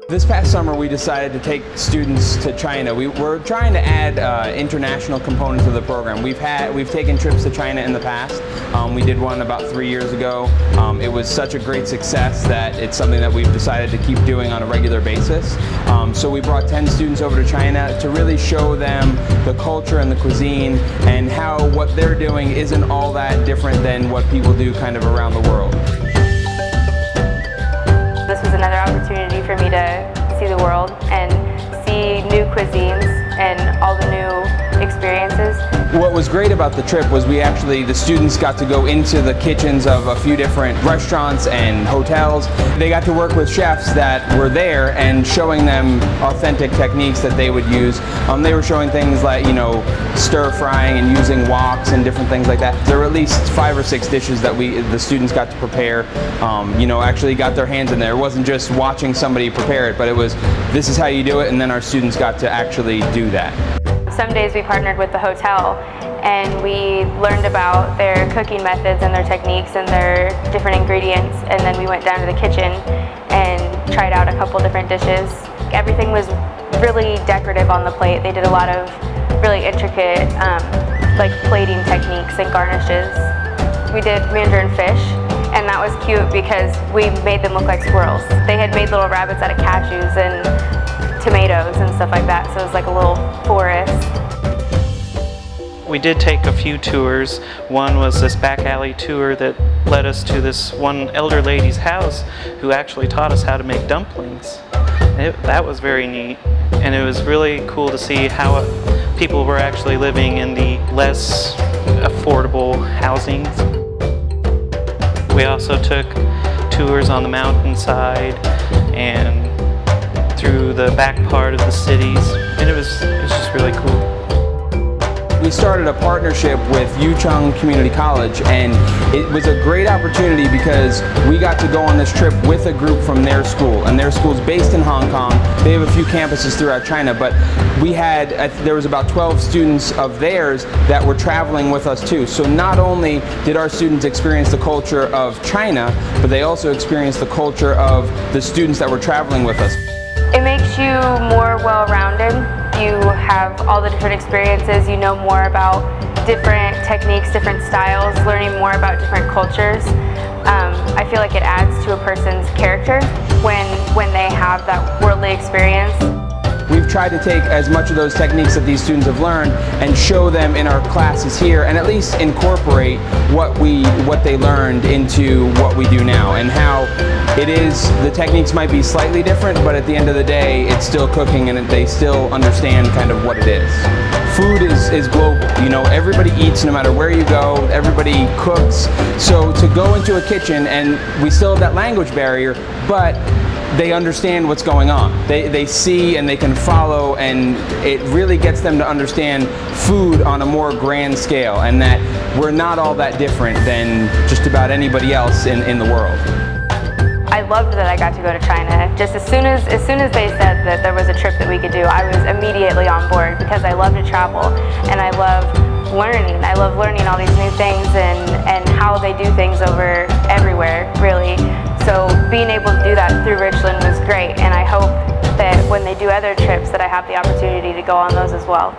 This past summer we decided to take students to China. We're trying to add international components of the program. We've taken trips to China in the past. We did one about 3 years ago. It was such a great success that it's something that we've decided to keep doing on a regular basis. So we brought 10 students over to China to really show them the culture and the cuisine and how what they're doing isn't all that different than what people do kind of around the world. This was another opportunity for me to see the world and see new cuisines and all the new experiences. What was great about the trip was the students got to go into the kitchens of a few different restaurants and hotels. They got to work with chefs that were there and showing them authentic techniques that they would use. They were showing things like, stir frying and using woks and different things like that. There were at least 5 or 6 dishes that the students got to prepare, actually got their hands in there. It wasn't just watching somebody prepare it, but it was, this is how you do it, and then our students got to actually do that. Some days we partnered with the hotel and we learned about their cooking methods and their techniques and their different ingredients, and then we went down to the kitchen and tried out a couple different dishes. Everything was really decorative on the plate. They did a lot of really intricate plating techniques and garnishes. We did mandarin fish, and that was cute because we made them look like squirrels. They had made little rabbits out of cashews and tomatoes and stuff like that, so it was like a little forest. We did take a few tours. One was this back alley tour that led us to this one elder lady's house who actually taught us how to make dumplings. That was very neat, and it was really cool to see how people were actually living in the less affordable housings. We also took tours on the mountainside and through the back part of the cities, and it was just really cool. We started a partnership with Richland Community College, and it was a great opportunity because we got to go on this trip with a group from their school, and their school's based in Hong Kong. They have a few campuses throughout China, but there was about 12 students of theirs that were traveling with us too. So not only did our students experience the culture of China, but they also experienced the culture of the students that were traveling with us. It makes you more well-rounded. You have all the different experiences, you know more about different techniques, different styles, learning more about different cultures. I feel like it adds to a person's character when they have that worldly experience. We've tried to take as much of those techniques that these students have learned and show them in our classes here, and at least incorporate what they learned into what we do now, and how the techniques might be slightly different, but at the end of the day it's still cooking and they still understand kind of what it is. Food is global, everybody eats no matter where you go, everybody cooks. So to go into a kitchen, and we still have that language barrier, but they understand what's going on. They see and they can follow, and it really gets them to understand food on a more grand scale, and that we're not all that different than just about anybody else in the world. I loved that I got to go to China. Just as soon as they said that there was a trip that we could do, I was immediately on board because I love to travel and I love learning. I love learning all these new things and how they do things over everywhere, really. So being able to do that through Richland was great, and I hope that when they do other trips that I have the opportunity to go on those as well.